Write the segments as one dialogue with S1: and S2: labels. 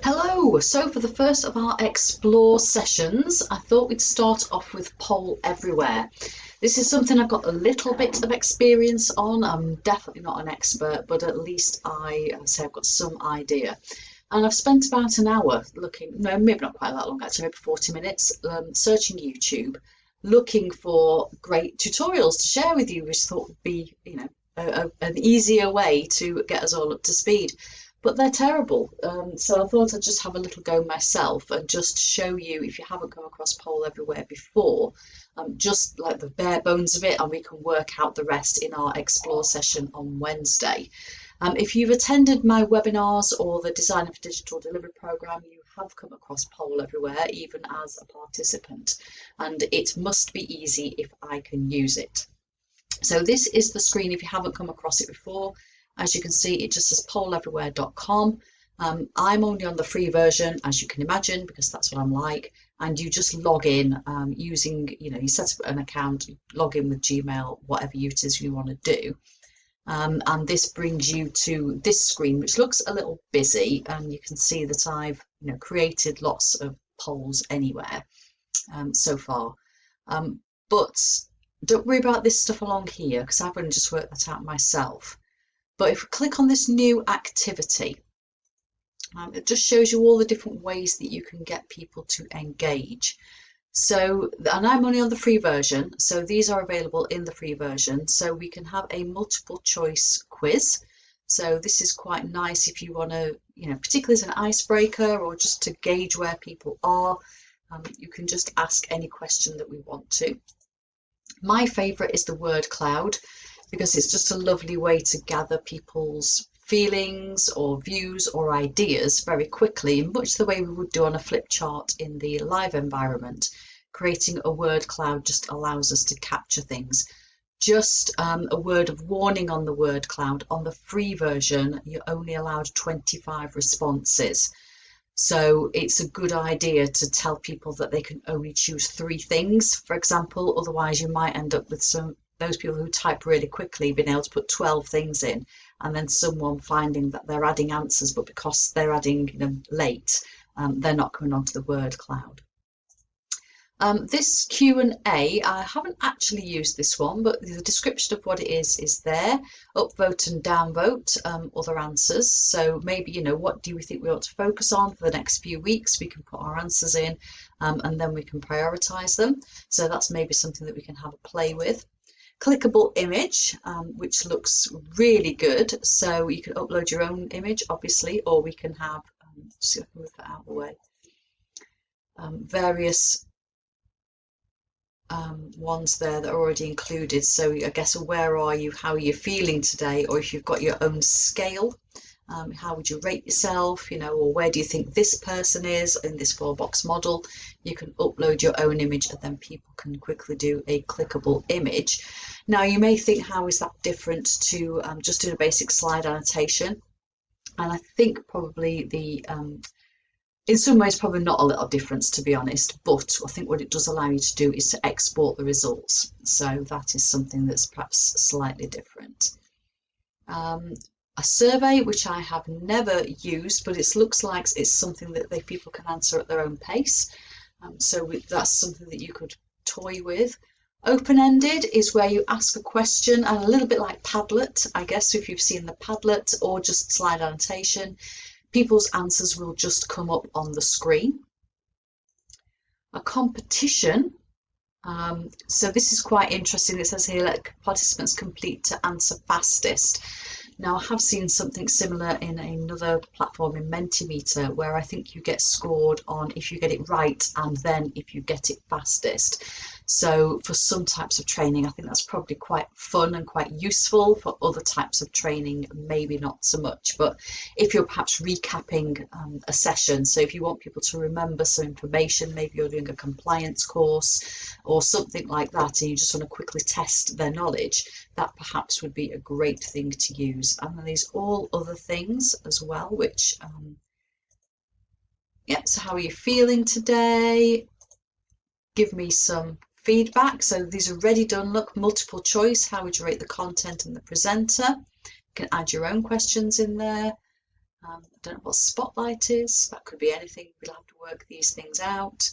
S1: Hello! So for the first of our Explore sessions, I thought we'd start off with PollEverywhere. This is something I've got a little bit of experience on. I'm definitely not an expert, but at least I've got some idea. And I've spent about an hour looking, no, maybe not quite that long actually, maybe 40 minutes, searching YouTube, looking for great tutorials to share with you, which I thought would be, an easier way to get us all up to speed. But they're terrible. So I thought I'd just have a little go myself and just show you, if you haven't come across PollEverywhere before, just like the bare bones of it, and we can work out the rest in our Explore session on Wednesday. If you've attended my webinars or the Designer for Digital Delivery program, you have come across PollEverywhere, even as a participant, and it must be easy if I can use it. So this is the screen if you haven't come across it before. As you can see, it just says polleverywhere.com. I'm only on the free version, as you can imagine, because that's what I'm like. And you just log in using, you set up an account, log in with Gmail, whatever it is you want to do. And this brings you to this screen, which looks a little busy. And you can see that I've created lots of polls anywhere so far. But don't worry about this stuff along here, because I've only just worked that out myself. But if we click on this new activity, it just shows you all the different ways that you can get people to engage. So, and I'm only on the free version, so these are available in the free version. So we can have a multiple choice quiz. So this is quite nice if you want to, particularly as an icebreaker or just to gauge where people are. You can just ask any question that we want to. My favourite is the word cloud, because it's just a lovely way to gather people's feelings or views or ideas very quickly, in much the way we would do on a flip chart in the live environment. Creating a word cloud just allows us to capture things. Just a word of warning on the word cloud. On the free version, you're only allowed 25 responses. So it's a good idea to tell people that they can only choose 3 things, for example. Otherwise, you might end up with those people who type really quickly being able to put 12 things in, and then someone finding that they're adding answers, but because they're adding them late, they're not coming onto the word cloud. This Q&A, I haven't actually used this one, but the description of what it is there. Upvote and downvote, other answers. So maybe, what do we think we ought to focus on for the next few weeks? We can put our answers in, and then we can prioritize them. So that's maybe something that we can have a play with. Clickable image, which looks really good. So you can upload your own image, obviously, or we can have, see if I can move that out of the way, various ones there that are already included. So I guess, where are you, how are you feeling today, or if you've got your own scale, how would you rate yourself, or where do you think this person is in this 4-box model. You can upload your own image, and then people can quickly do a clickable image. Now you may think, how is that different to just doing a basic slide annotation? And I think probably in some ways, probably not a little difference, to be honest, but I think what it does allow you to do is to export the results. So that is something that's perhaps slightly different. A survey, which I have never used, but it looks like it's something that people can answer at their own pace. So that's something that you could toy with. Open-ended is where you ask a question, and a little bit like Padlet, I guess, if you've seen the Padlet, or just slide annotation. People's answers will just come up on the screen. A competition. So this is quite interesting. It says here, let participants complete to answer fastest. Now, I have seen something similar in another platform in Mentimeter, where I think you get scored on if you get it right and then if you get it fastest. So for some types of training, I think that's probably quite fun and quite useful. For other types of training, maybe not so much. But if you're perhaps recapping a session, so if you want people to remember some information, maybe you're doing a compliance course or something like that, and you just want to quickly test their knowledge, that perhaps would be a great thing to use. And then there's all other things as well, which, so how are you feeling today? Give me some feedback. So these are ready done. Look, multiple choice. How would you rate the content and the presenter? You can add your own questions in there. I don't know what spotlight is. That could be anything. We'll have to work these things out.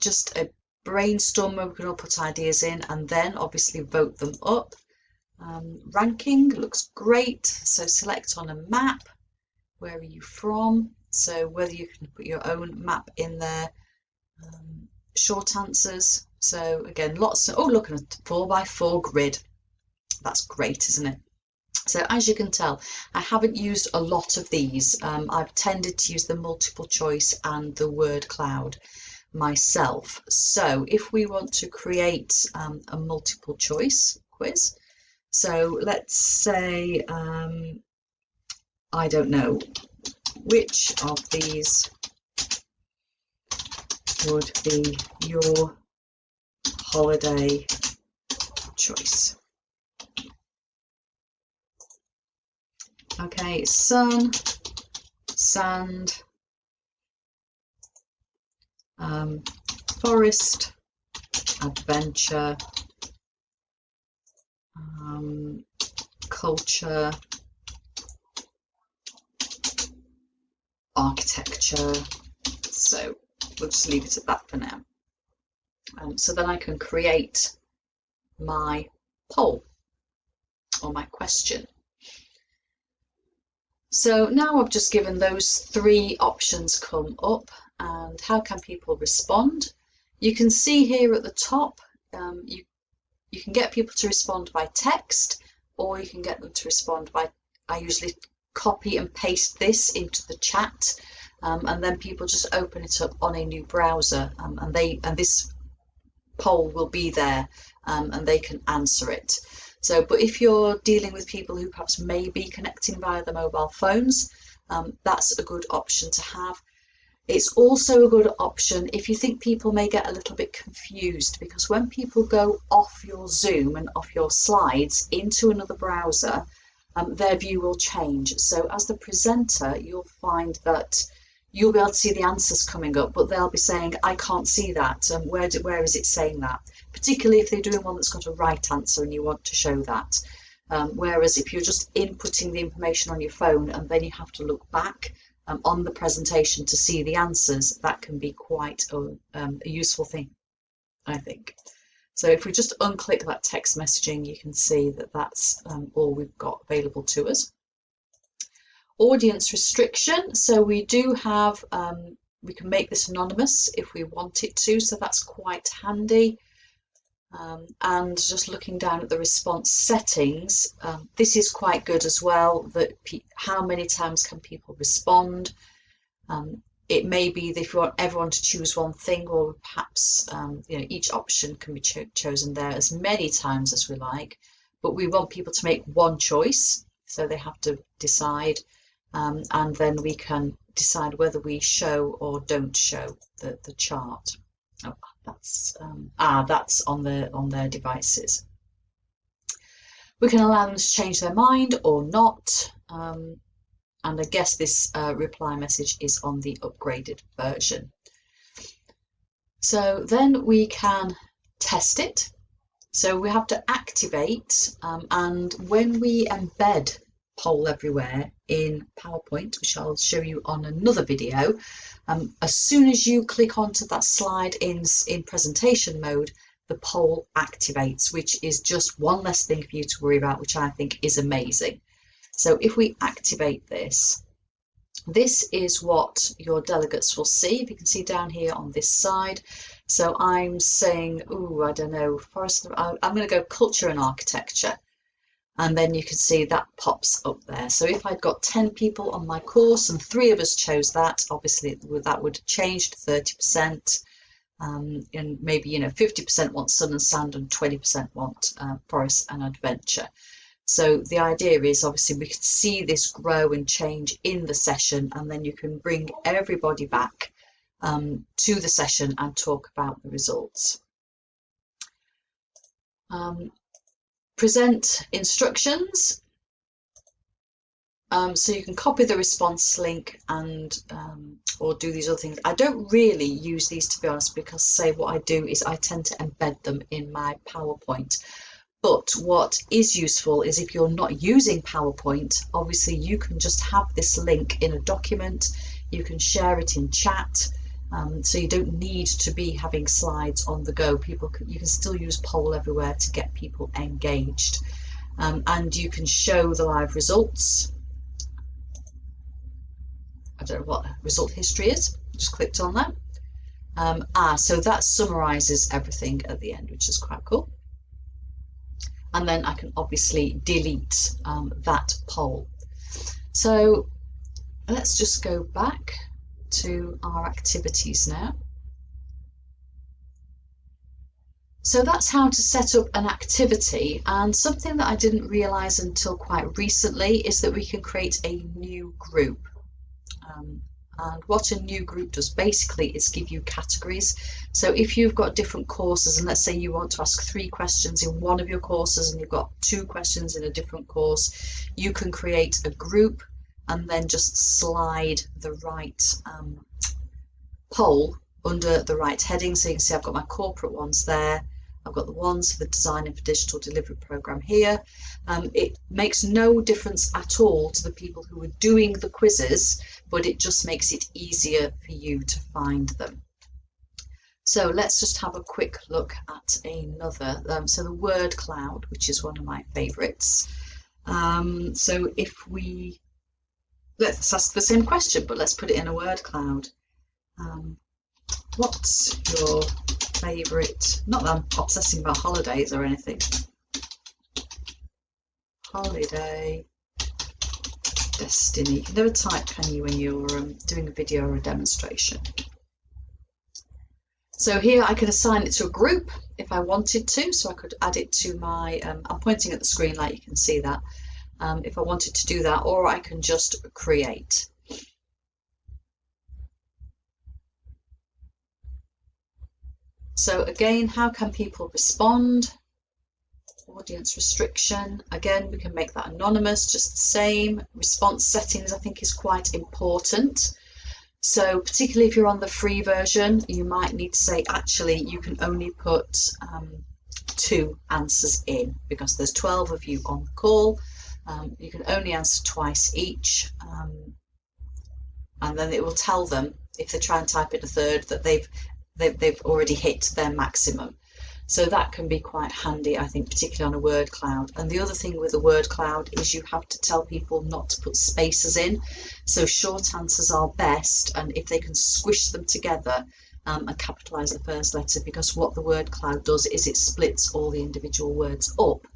S1: Just a brainstorm where we can all put ideas in and then obviously vote them up. Ranking looks great. So select on a map. Where are you from? So whether you can put your own map in there. Short answers. So again, lots of, oh, look at a 4x4 grid. That's great, isn't it? So as you can tell, I haven't used a lot of these. I've tended to use the multiple choice and the word cloud myself. So if we want to create a multiple choice quiz, so let's say, I don't know, which of these would be your holiday choice? Okay, sun, sand, forest, adventure, culture, architecture. So we'll just leave it at that for now. So then I can create my poll or my question. So now I've just given those three options come up, and how can people respond? You can see here at the top, you can get people to respond by text, or you can get them to respond by, I usually copy and paste this into the chat, and then people just open it up on a new browser, and this poll will be there, and they can answer it. So, but if you're dealing with people who perhaps may be connecting via the mobile phones, that's a good option to have. It's also a good option if you think people may get a little bit confused, because when people go off your Zoom and off your slides into another browser, their view will change. So as the presenter, you'll find that you'll be able to see the answers coming up, but they'll be saying, I can't see that. Where is it saying that? Particularly if they're doing one that's got a right answer and you want to show that. Whereas if you're just inputting the information on your phone and then you have to look back on the presentation to see the answers, that can be quite a useful thing, I think. So if we just unclick that text messaging, you can see that that's all we've got available to us. Audience restriction. So we do have, we can make this anonymous if we want it to, so that's quite handy. And just looking down at the response settings, this is quite good as well, that how many times can people respond. It may be that if you want everyone to choose one thing, or perhaps each option can be chosen there as many times as we like, but we want people to make one choice, so they have to decide, and then we can decide whether we show or don't show the chart. Oh, that's on their devices. We can allow them to change their mind or not, and I guess this reply message is on the upgraded version. So then we can test it. So we have to activate, and when we embed PollEverywhere in PowerPoint, which I'll show you on another video, as soon as you click onto that slide in presentation mode, the poll activates, which is just one less thing for you to worry about, which I think is amazing. So if we activate this, this is what your delegates will see. If you can see down here on this side. So I'm saying, oh, I don't know, forest. I'm going to go culture and architecture. And then you can see that pops up there. So if I'd got 10 people on my course and 3 of us chose that, obviously that would change to 30%. And maybe 50% want sun and sand and 20% want forest and adventure. So the idea is obviously we can see this grow and change in the session, and then you can bring everybody back to the session and talk about the results. Present instructions. So you can copy the response link and or do these other things. I don't really use these, to be honest, because say what I do is I tend to embed them in my PowerPoint. But what is useful is if you're not using PowerPoint, obviously you can just have this link in a document, you can share it in chat, so you don't need to be having slides on the go. You can still use PollEverywhere to get people engaged, and you can show the live results. I don't know what result history is, just clicked on that. So that summarizes everything at the end, which is quite cool. And then I can obviously delete that poll. So let's just go back to our activities now. So that's how to set up an activity, and something that I didn't realize until quite recently is that we can create a new group. And what a new group does basically is give you categories. So if you've got different courses, and let's say you want to ask 3 questions in one of your courses and you've got 2 questions in a different course, you can create a group and then just slide the right poll under the right heading. So you can see I've got my corporate ones there. I've got the ones for the Design for Digital Delivery program here. It makes no difference at all to the people who are doing the quizzes, but it just makes it easier for you to find them. So let's just have a quick look at another. So the word cloud, which is one of my favorites. So if let's ask the same question, but let's put it in a word cloud. What's your favourite, not that I'm obsessing about holidays or anything, holiday destiny. You can never type, can you, when you're doing a video or a demonstration. So here I can assign it to a group if I wanted to, so I could add it to my, I'm pointing at the screen like you can see that, if I wanted to do that, or I can just create. So again, how can people respond? Audience restriction. Again, we can make that anonymous, just the same. Response settings, I think, is quite important. So particularly if you're on the free version, you might need to say, actually, you can only put 2 answers in because there's 12 of you on the call. You can only answer twice each. And then it will tell them, if they try and type in a third, that they've already hit their maximum. So that can be quite handy, I think, particularly on a word cloud. And the other thing with a word cloud is you have to tell people not to put spaces in. So short answers are best, and if they can squish them together and capitalise the first letter, because what the word cloud does is it splits all the individual words up,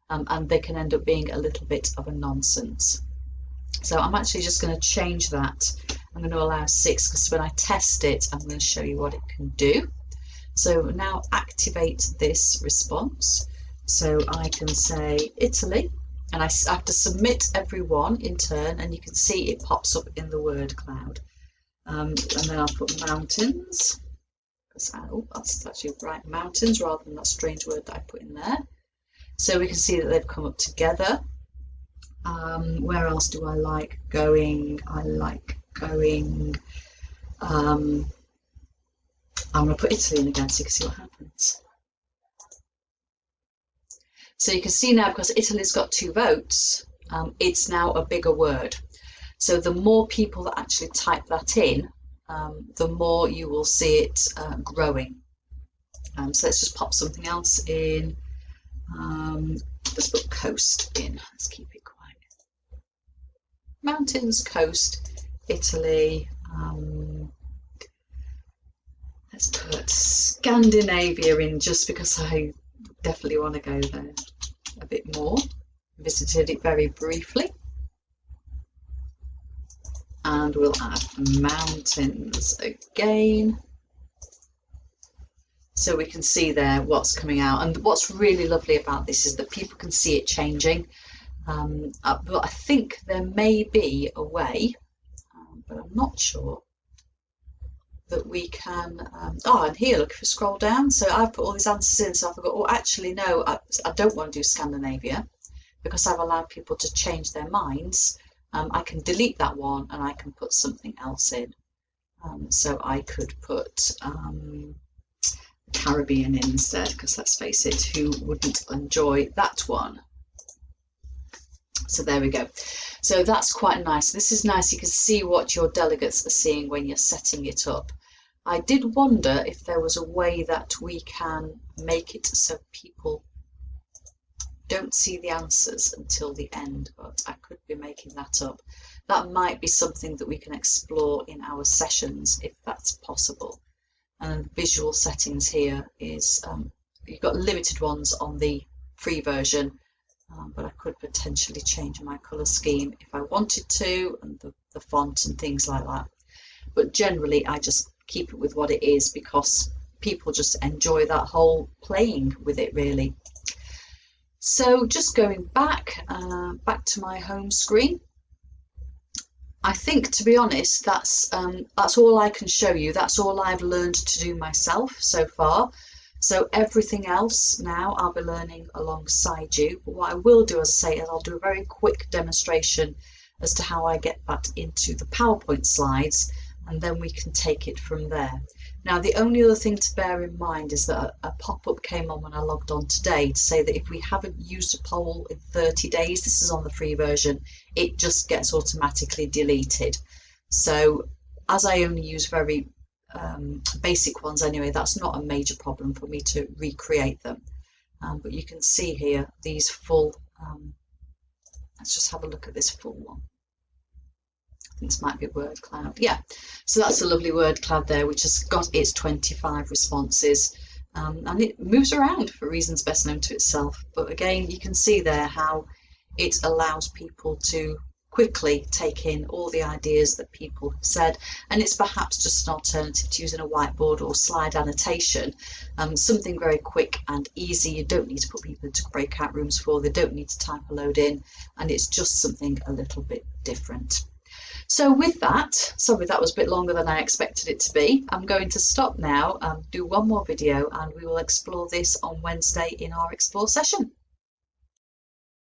S1: and they can end up being a little bit of a nonsense. So I'm actually just going to change that. I'm going to allow 6 because when I test it, I'm going to show you what it can do. So now activate this response. So I can say Italy, and I have to submit everyone in turn, and you can see it pops up in the word cloud. And then I'll put mountains. Oh, that's actually right, mountains, rather than that strange word that I put in there. So we can see that they've come up together. Where else do I like going? I like going. I'm going to put Italy in again so you can see what happens. So you can see now, because Italy's got 2 votes, it's now a bigger word. So the more people that actually type that in, the more you will see it growing. So let's just pop something else in. Let's put coast in. Let's keep it quiet. Mountains, coast, Italy. Let's put Scandinavia in just because I definitely want to go there a bit more. Visited it very briefly. And we'll add mountains again. So we can see there what's coming out. And what's really lovely about this is that people can see it changing. But I think there may be a way, but I'm not sure, that we can, and here, look, if you scroll down, so I've put all these answers in, so I thought, oh, actually, no, I don't want to do Scandinavia, because I've allowed people to change their minds. I can delete that one, and I can put something else in. So I could put Caribbean in instead, because let's face it, who wouldn't enjoy that one? So there we go. So that's quite nice. This is nice. You can see what your delegates are seeing when you're setting it up. I did wonder if there was a way that we can make it so people don't see the answers until the end, but I could be making that up. That might be something that we can explore in our sessions if that's possible. And the visual settings here is, you've got limited ones on the free version, but I could potentially change my colour scheme if I wanted to, and the font and things like that. But generally I just keep it with what it is because people just enjoy that whole playing with it really. So just going back to my home screen. I think, to be honest, that's all I can show you. That's all I've learned to do myself so far. So everything else now I'll be learning alongside you. But what I will do, as I say, is I'll do a very quick demonstration as to how I get that into the PowerPoint slides, and then we can take it from there. Now, the only other thing to bear in mind is that a pop-up came on when I logged on today to say that if we haven't used a poll in 30 days, this is on the free version, it just gets automatically deleted. So as I only use very basic ones anyway, that's not a major problem for me to recreate them. But you can see here these full, let's just have a look at this full one. I think this might be word cloud. Yeah, so that's a lovely word cloud there, which has got its 25 responses, and it moves around for reasons best known to itself. But again, you can see there how it allows people to quickly take in all the ideas that people have said, and it's perhaps just an alternative to using a whiteboard or slide annotation, something very quick and easy. You don't need to put people into breakout rooms for, they don't need to type a load in, and it's just something a little bit different. So with that, sorry that was a bit longer than I expected it to be. I'm going to stop now, do one more video, and we will explore this on Wednesday in our Explore session.